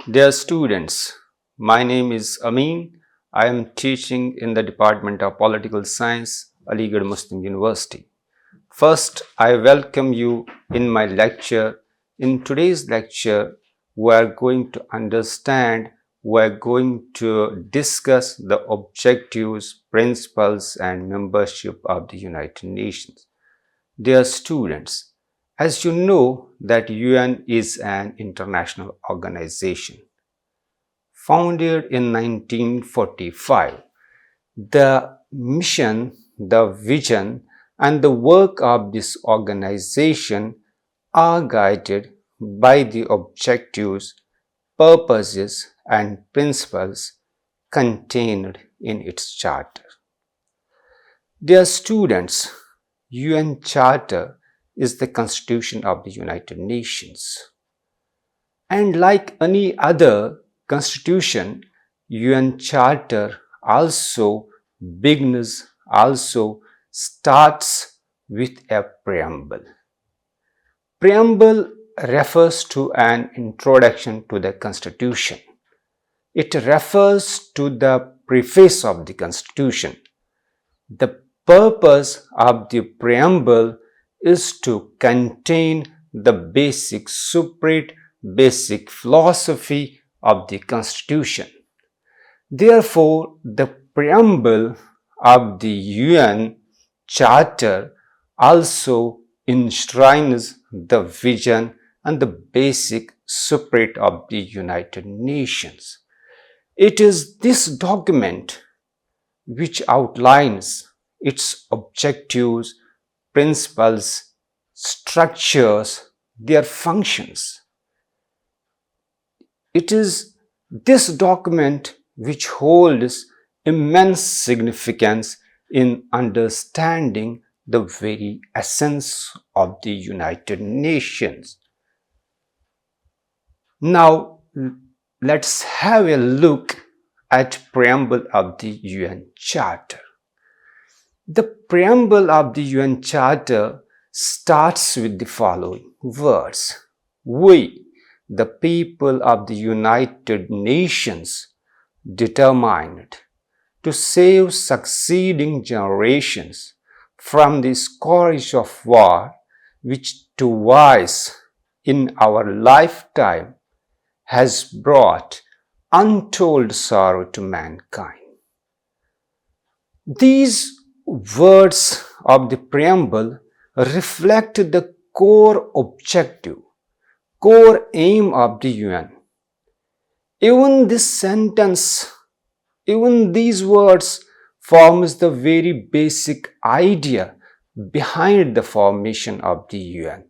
Dear students, my name is Amin. I am teaching in the Department of Political Science, Aligarh Muslim University. First, I welcome you in my lecture. In today's lecture, we are going to understand, we are going to discuss the objectives, principles, and membership of the United Nations. Dear students, as you know that UN is an international organization founded in 1945. The mission, the vision, and the work of this organization are guided by the objectives, purposes, and principles contained in its charter. Dear students, UN Charter is the constitution of the United Nations. And like any other constitution, UN Charter also starts with a preamble. Preamble refers to an introduction to the constitution. It refers to the preface of the constitution. The purpose of the preamble is to contain the basic philosophy of the Constitution. Therefore, the preamble of the UN Charter also enshrines the vision and the basic spirit of the United Nations. It is this document which outlines its objectives, principles, structures, their functions. It is this document which holds immense significance in understanding the very essence of the United Nations. Now, let's have a look at preamble of the UN Charter. The preamble of the UN Charter starts with the following words: "We, the people of the United Nations, determined to save succeeding generations from the scourge of war, which twice in our lifetime has brought untold sorrow to mankind." These words of the preamble reflect the core objective, core aim of the UN. Even this sentence, even these words forms the very basic idea behind the formation of the UN.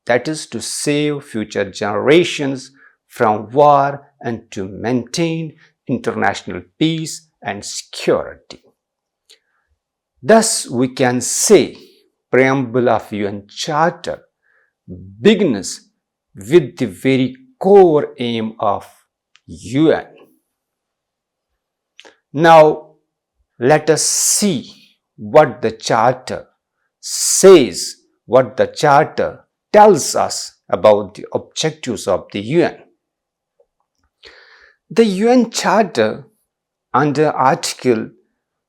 That is to save future generations from war and to maintain international peace and security. Thus, we can say preamble of UN Charter begins with the very core aim of UN. Now, let us see what the Charter says, what the Charter tells us about the objectives of the UN. The UN Charter under Article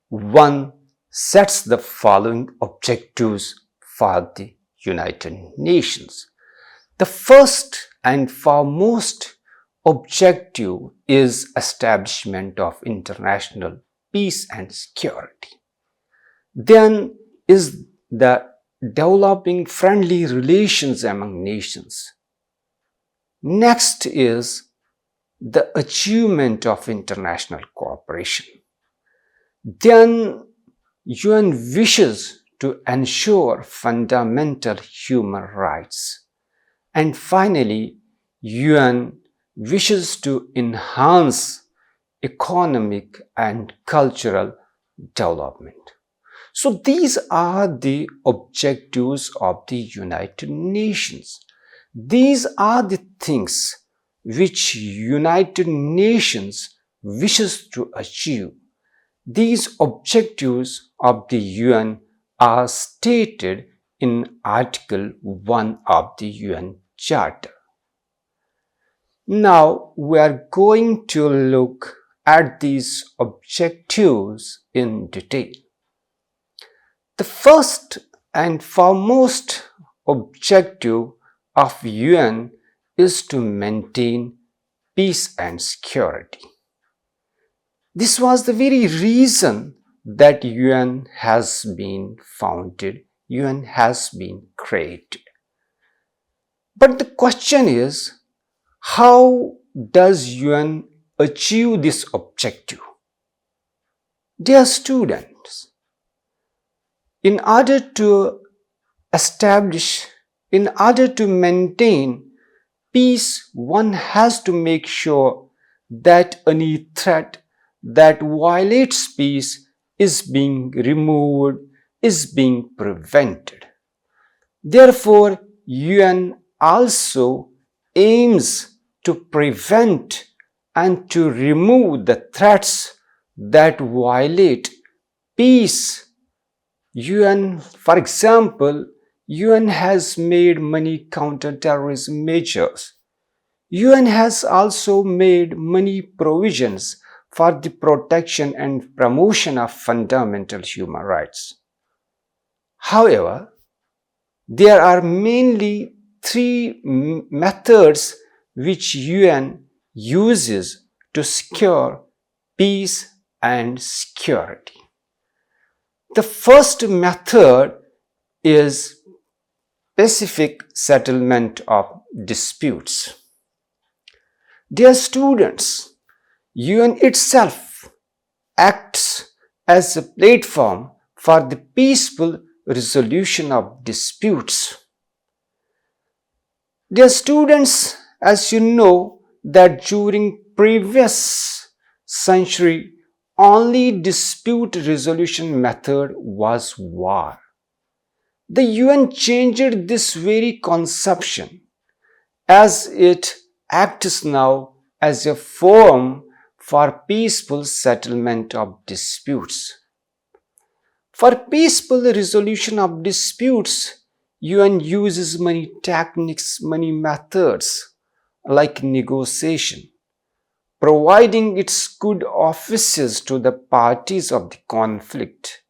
1 sets the following objectives for the United Nations. The first and foremost objective is establishment of international peace and security. Then is the developing friendly relations among nations. Next is the achievement of international cooperation. Then UN wishes to ensure fundamental human rights. And finally, UN wishes to enhance economic and cultural development. So these are the objectives of the United Nations. These are the things which United Nations wishes to achieve. These objectives of the UN are stated in Article 1 of the UN Charter. Now we are going to look at these objectives in detail. The first and foremost objective of UN is to maintain peace and security. This was the very reason that UN has been founded, UN has been created. But the question is, how does UN achieve this objective? Dear students, in order to maintain peace, one has to make sure that any threat that violates peace is being removed, is being prevented. Therefore, UN also aims to prevent and to remove the threats that violate peace. UN, for example, UN has made many counter-terrorism measures. UN has also made many provisions for the protection and promotion of fundamental human rights. However, there are mainly three methods which UN uses to secure peace and security. The first method is pacific settlement of disputes. Dear students, UN itself acts as a platform for the peaceful resolution of disputes. Dear students, as you know that during previous century, only dispute resolution method was war. The UN changed this very conception as it acts now as a forum for peaceful settlement of disputes. For peaceful resolution of disputes, UN uses many techniques, many methods like negotiation, providing its good offices to the parties of the conflict,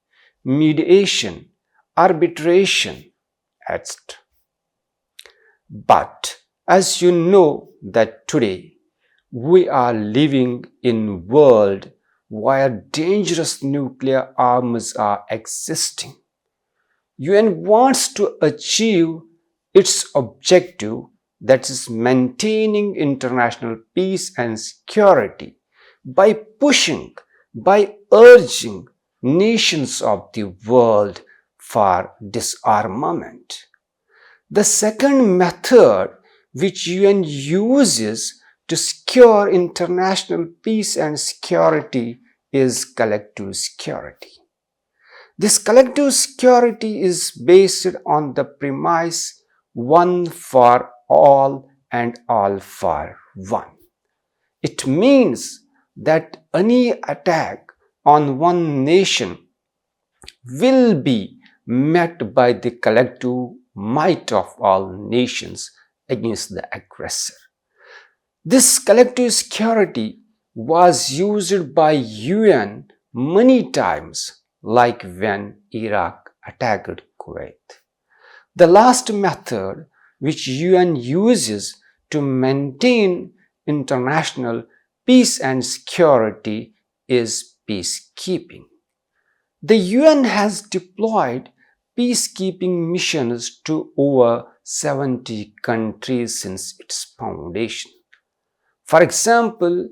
mediation, arbitration, etc. But as you know that today we are living in a world where dangerous nuclear arms are existing. UN wants to achieve its objective, that is maintaining international peace and security, by pushing, by urging nations of the world for disarmament. The second method which UN uses to secure international peace and security is collective security. This collective security is based on the premise one for all and all for one. It means that any attack on one nation will be met by the collective might of all nations against the aggressor. This collective security was used by UN many times, like when Iraq attacked Kuwait. The last method which UN uses to maintain international peace and security is peacekeeping. The UN has deployed peacekeeping missions to over 70 countries since its foundation. For example,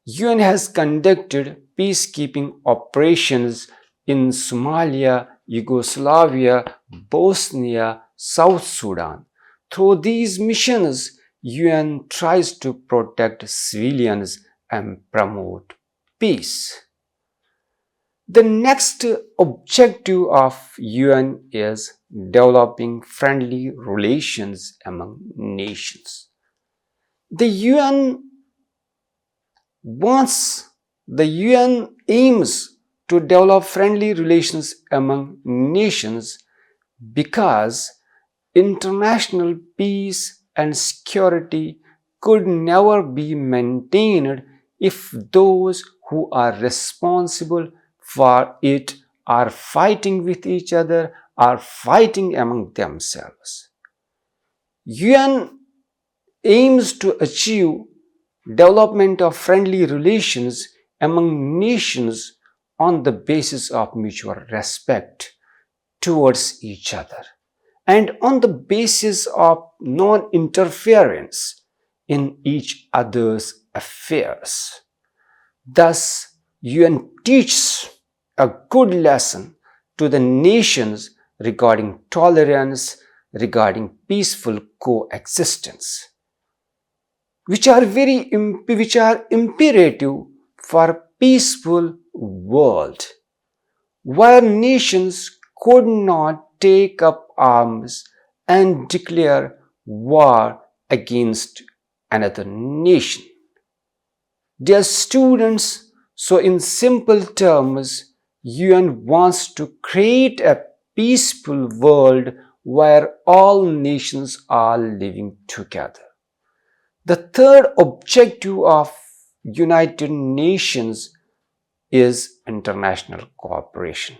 UN has conducted peacekeeping operations in Somalia, Yugoslavia, Bosnia, South Sudan. Through these missions, UN tries to protect civilians and promote peace. The next objective of UN is developing friendly relations among nations. The UN aims to develop friendly relations among nations because international peace and security could never be maintained if those who are responsible for it are fighting with each other, are fighting among themselves. UN aims to achieve development of friendly relations among nations on the basis of mutual respect towards each other and on the basis of non-interference in each other's affairs. Thus, UN teaches a good lesson to the nations regarding tolerance, regarding peaceful coexistence, which are imperative for peaceful world, where nations could not take up arms and declare war against another nation. Dear students, so in simple terms, UN wants to create a peaceful world where all nations are living together. The third objective of United Nations is international cooperation.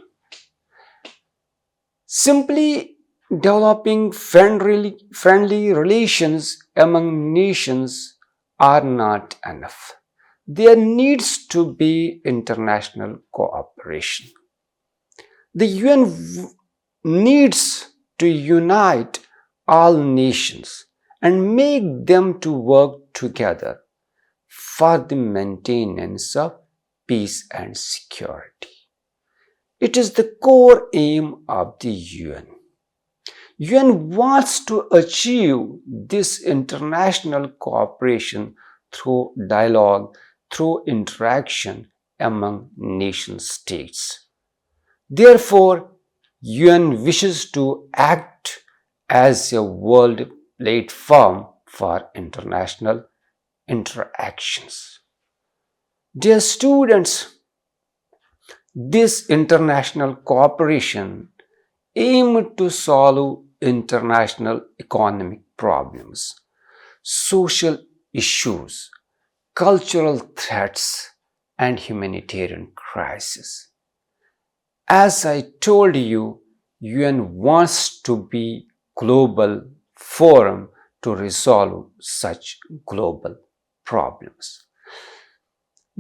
Simply developing friendly relations among nations are not enough. There needs to be international cooperation. The UN needs to unite all nations and make them to work together for the maintenance of peace and security. It is the core aim of the UN. UN wants to achieve this international cooperation through dialogue, through interaction among nation states. Therefore, UN wishes to act as a world platform for international interactions. Dear students, this international cooperation aims to solve international economic problems, social issues, cultural threats, and humanitarian crises. As I told you, UN wants to be global forum to resolve such global problems.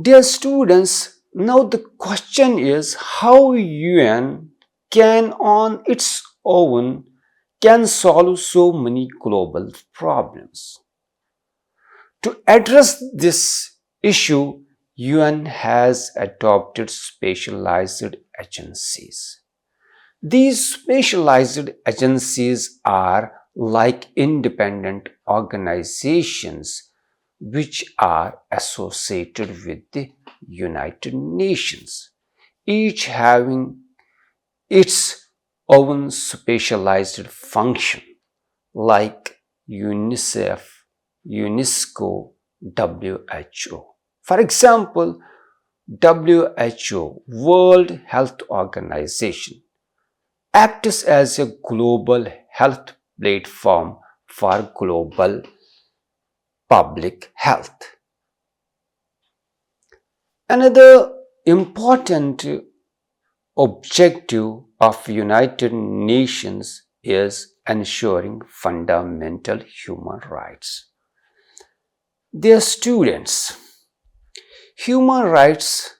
Dear students, now the question is how UN can on its own can solve so many global problems. To address this issue, UN has adopted specialized agencies. These specialized agencies are like independent organizations which are associated with the United Nations, each having its own specialized function like UNICEF, UNESCO, WHO. For example, WHO, World Health Organization, acts as a global health platform for global public health. Another important objective of United Nations is ensuring fundamental human rights. Dear students, human rights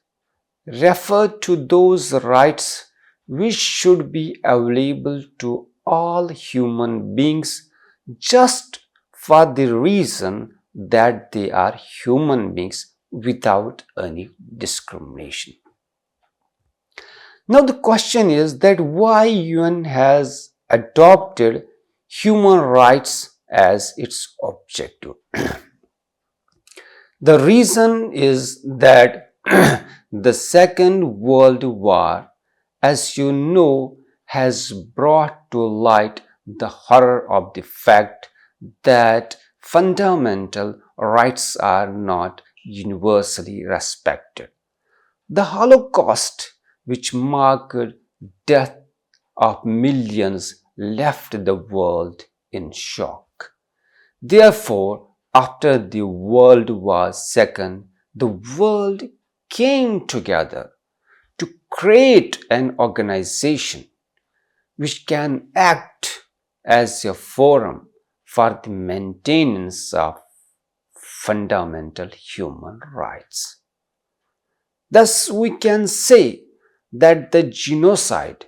refer to those rights which should be available to all human beings just for the reason that they are human beings without any discrimination. Now the question is that why UN has adopted human rights as its objective. The reason is that the Second World War, as you know, has brought to light the horror of the fact that fundamental rights are not universally respected. The Holocaust, which marked death of millions, left the world in shock. Therefore, After the World War II, the world came together to create an organization which can act as a forum for the maintenance of fundamental human rights. Thus, we can say that the genocide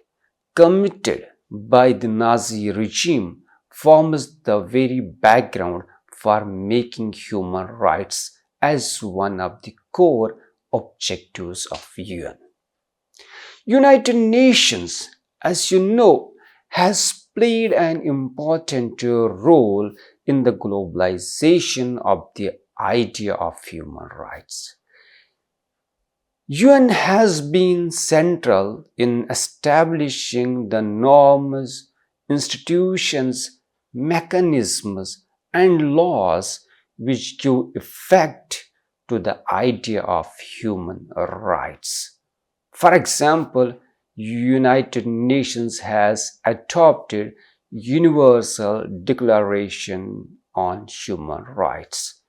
committed by the Nazi regime forms the very background for making human rights as one of the core objectives of UN. United Nations, as you know, has played an important role in the globalization of the idea of human rights. UN has been central in establishing the norms, institutions, mechanisms, and laws which give effect to the idea of human rights. For example, United Nations has adopted Universal Declaration on Human Rights.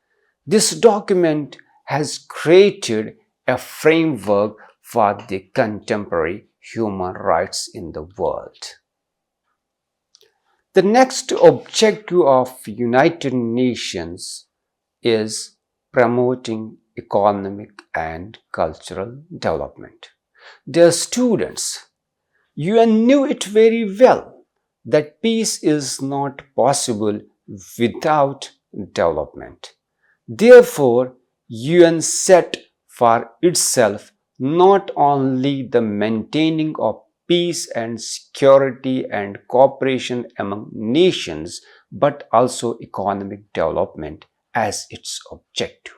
This document has created a framework for the contemporary human rights in the world. The next objective of United Nations is promoting economic and cultural development. Dear students, you knew it very well that peace is not possible without development. Therefore, UN set for itself not only the maintaining of peace and security and cooperation among nations, but also economic development as its objective.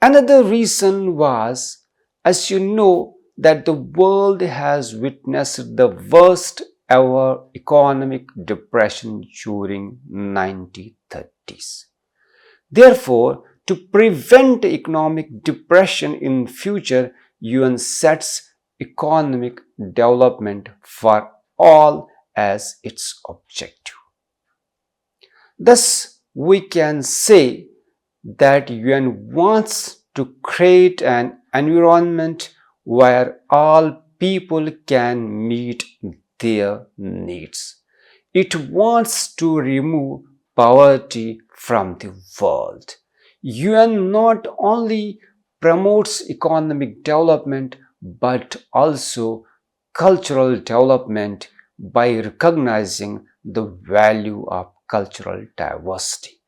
Another reason was, as you know, that the world has witnessed the worst ever economic depression during 1930s. Therefore, to prevent economic depression in future, UN sets economic development for all as its objective. Thus, we can say that UN wants to create an environment where all people can meet their needs. It wants to remove poverty from the world. UN not only promotes economic development but also cultural development by recognizing the value of cultural diversity.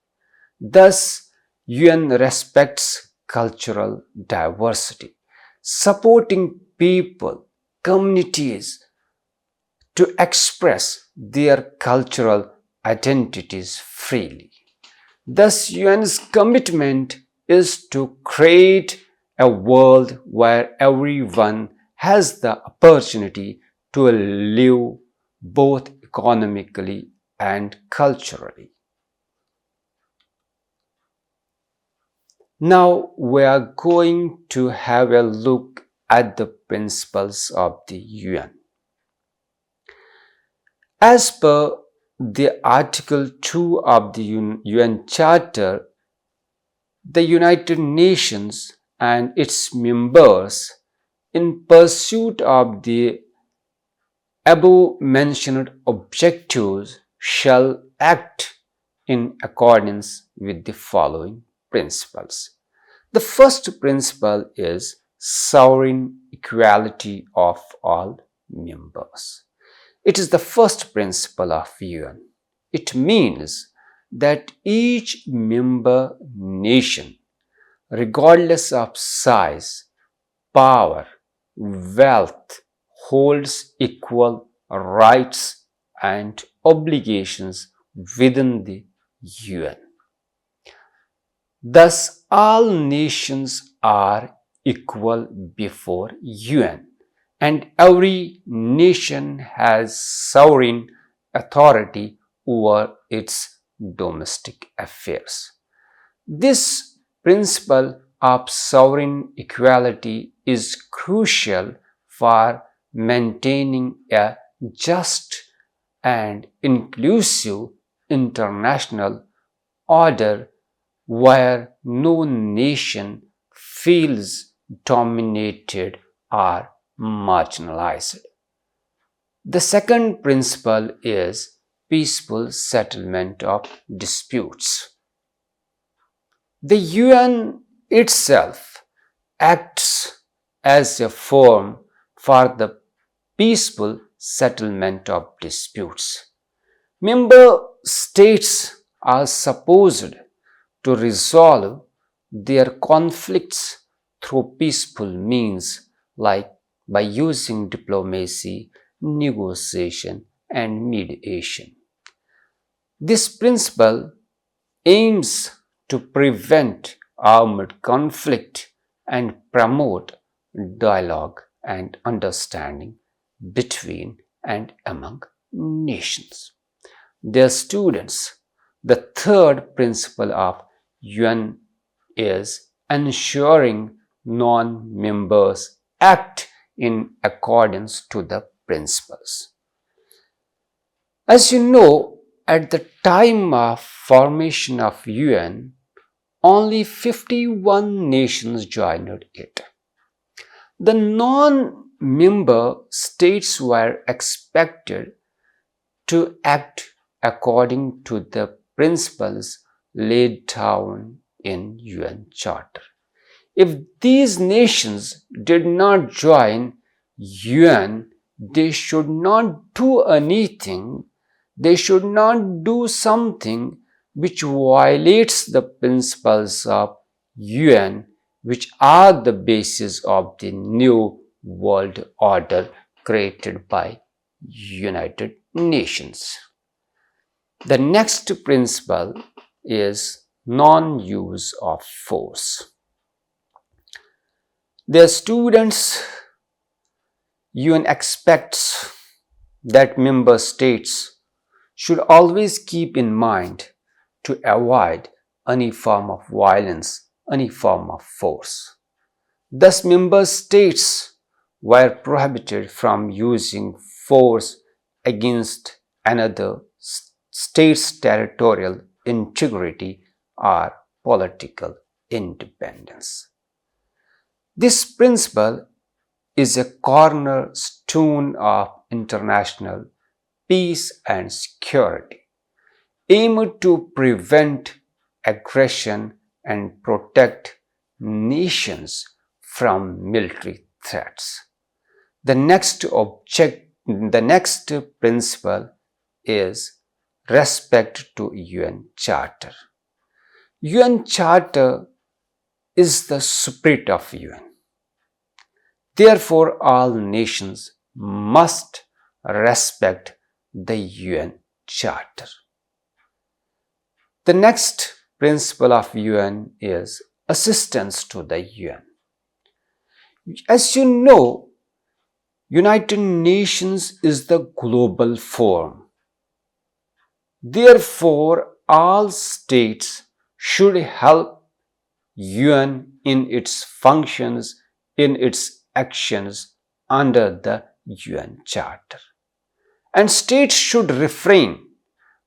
Thus, UN respects cultural diversity, supporting people, communities to express their cultural identities freely. Thus, UN's commitment is to create a world where everyone has the opportunity to live both economically and culturally. Now we are going to have a look at the principles of the UN. As per the Article 2 of the UN Charter, the United Nations and its members, in pursuit of the above mentioned objectives, shall act in accordance with the following principles. The first principle is sovereign equality of all members. It is the first principle of UN. It means that each member nation, regardless of size, power, wealth, holds equal rights and obligations within the UN. Thus, all nations are equal before UN, and every nation has sovereign authority over its domestic affairs. This principle of sovereign equality is crucial for maintaining a just and inclusive international order where no nation feels dominated or marginalized. The second principle is peaceful settlement of disputes. The UN itself acts as a forum for the peaceful settlement of disputes. Member states are supposed to resolve their conflicts through peaceful means, like by using diplomacy, negotiation, and mediation. This principle aims to prevent armed conflict and promote dialogue and understanding between and among nations. Dear students, the third principle of UN is ensuring non-members act in accordance to the principles. As you know, at the time of formation of UN, only 51 nations joined it. The non-member states were expected to act according to the principles laid down in UN Charter. If these nations did not join UN, they should not do anything. They should not do something which violates the principles of UN, which are the basis of the new world order created by United Nations. The next principle is non-use of force. Dear students, UN expects that member states should always keep in mind to avoid any form of violence, any form of force. Thus, member states were prohibited from using force against another state's territorial integrity or political independence. This principle is a cornerstone of international peace and security, aimed to prevent aggression and protect nations from military threats. The next principle is respect to UN Charter. UN Charter is the spirit of UN. Therefore, all nations must respect the UN Charter. The next principle of UN is assistance to the UN. As you know, United Nations is the global forum. Therefore, all states should help UN in its functions, in its actions under the UN Charter. And states should refrain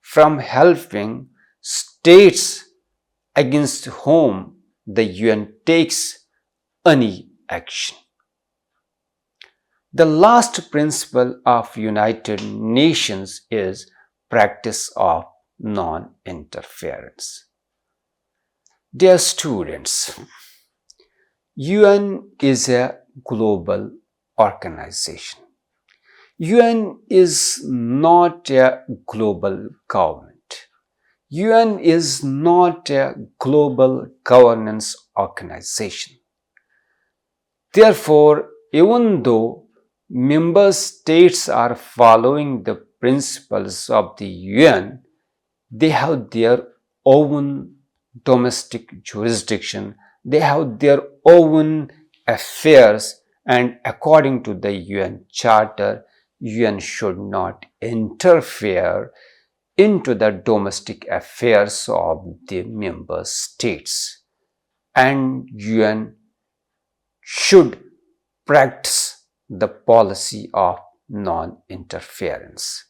from helping states against whom the UN takes any action. The last principle of United Nations is practice of non-interference. Dear students, UN is a global organization. UN is not a global government. UN is not a global governance organization. Therefore, even though member states are following the principles of the UN, they have their own domestic jurisdiction, they have their own affairs, and according to the UN Charter, UN should not interfere into the domestic affairs of the member states, and UN should practice the policy of non-interference.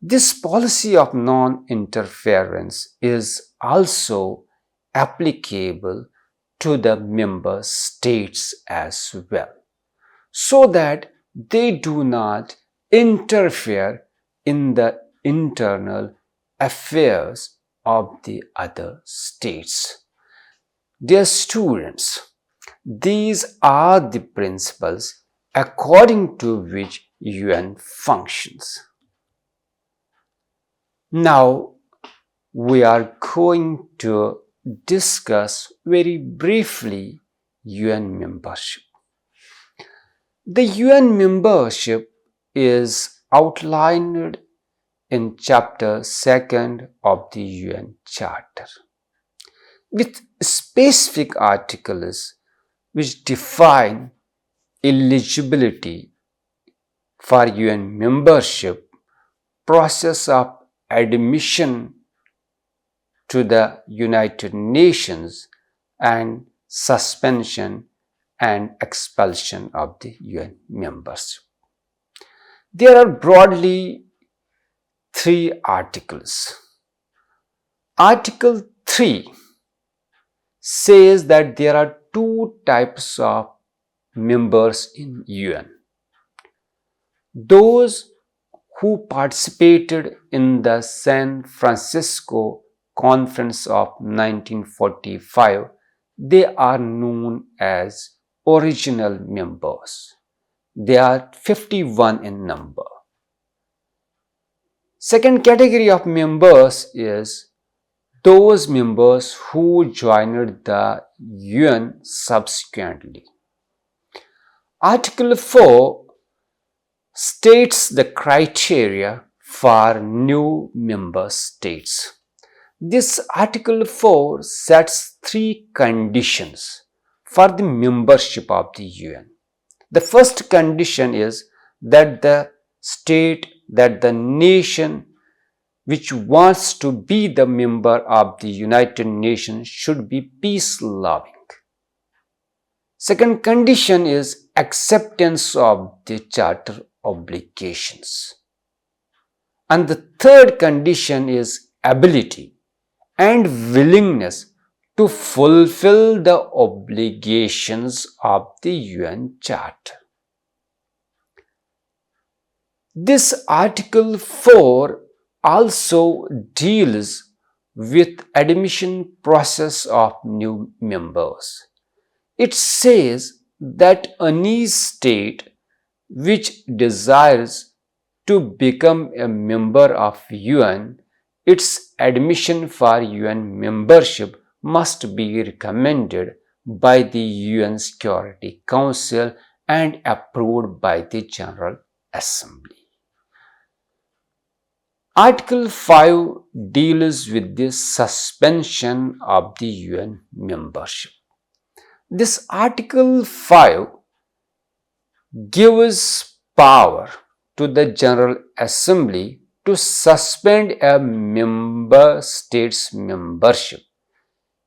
This policy of non-interference is also applicable to the member states as well, so that they do not interfere in the internal affairs of the other states. Dear students, these are the principles according to which UN functions. Now, we are going to discuss very briefly UN membership. The UN membership is outlined in chapter 2 of the UN Charter, with specific articles which define eligibility for UN membership, process of admission to the United Nations, and suspension and expulsion of the UN members. There are broadly 3 articles. Article 3 says that there are 2 types of members in UN. Those who participated in the San Francisco Conference of 1945, they are known as original members. They are 51 in number. Second category of members is those members who joined the UN subsequently. Article 4 states the criteria for new member states. This Article 4 sets 3 conditions for the membership of the UN. The first condition is that the state, that the nation which wants to be the member of the United Nations should be peace-loving. Second condition is acceptance of the Charter obligations. And the third condition is ability and willingness to fulfill the obligations of the UN Charter. This Article 4 also deals with admission process of new members. It says that any state which desires to become a member of UN, its admission for UN membership must be recommended by the UN Security Council and approved by the General Assembly. Article 5 deals with the suspension of the UN membership. This Article 5 gives power to the General Assembly to suspend a member state's membership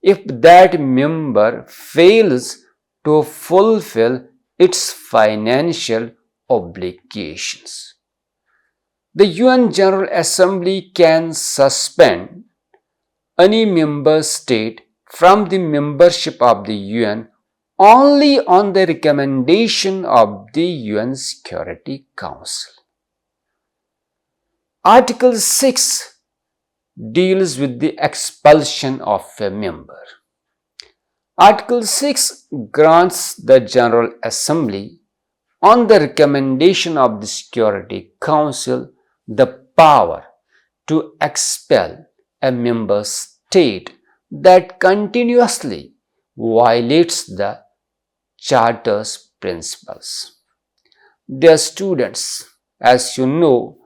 if that member fails to fulfill its financial obligations. The UN General Assembly can suspend any member state from the membership of the UN only on the recommendation of the UN Security Council. Article 6 deals with the expulsion of a member. Article 6 grants the General Assembly, on the recommendation of the Security Council, the power to expel a member state that continuously violates the Charter's principles. Dear students, as you know,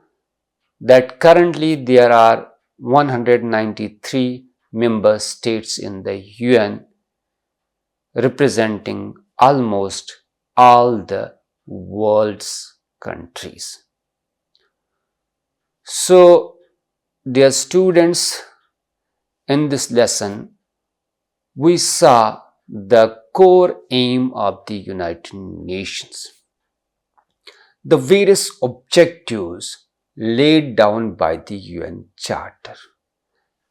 that currently there are 193 member states in the UN, representing almost all the world's countries. So, dear students, in this lesson, we saw the core aim of the United Nations, the various objectives laid down by the UN Charter,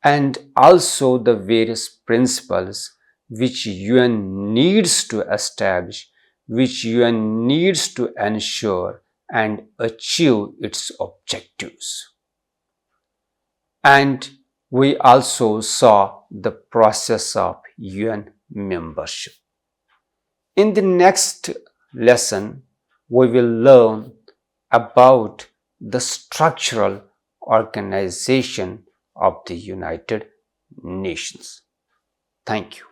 and also the various principles which UN needs to establish, which UN needs to ensure and achieve its objectives. And we also saw the process of UN membership. In the next lesson, we will learn about the structural organization of the United Nations. Thank you.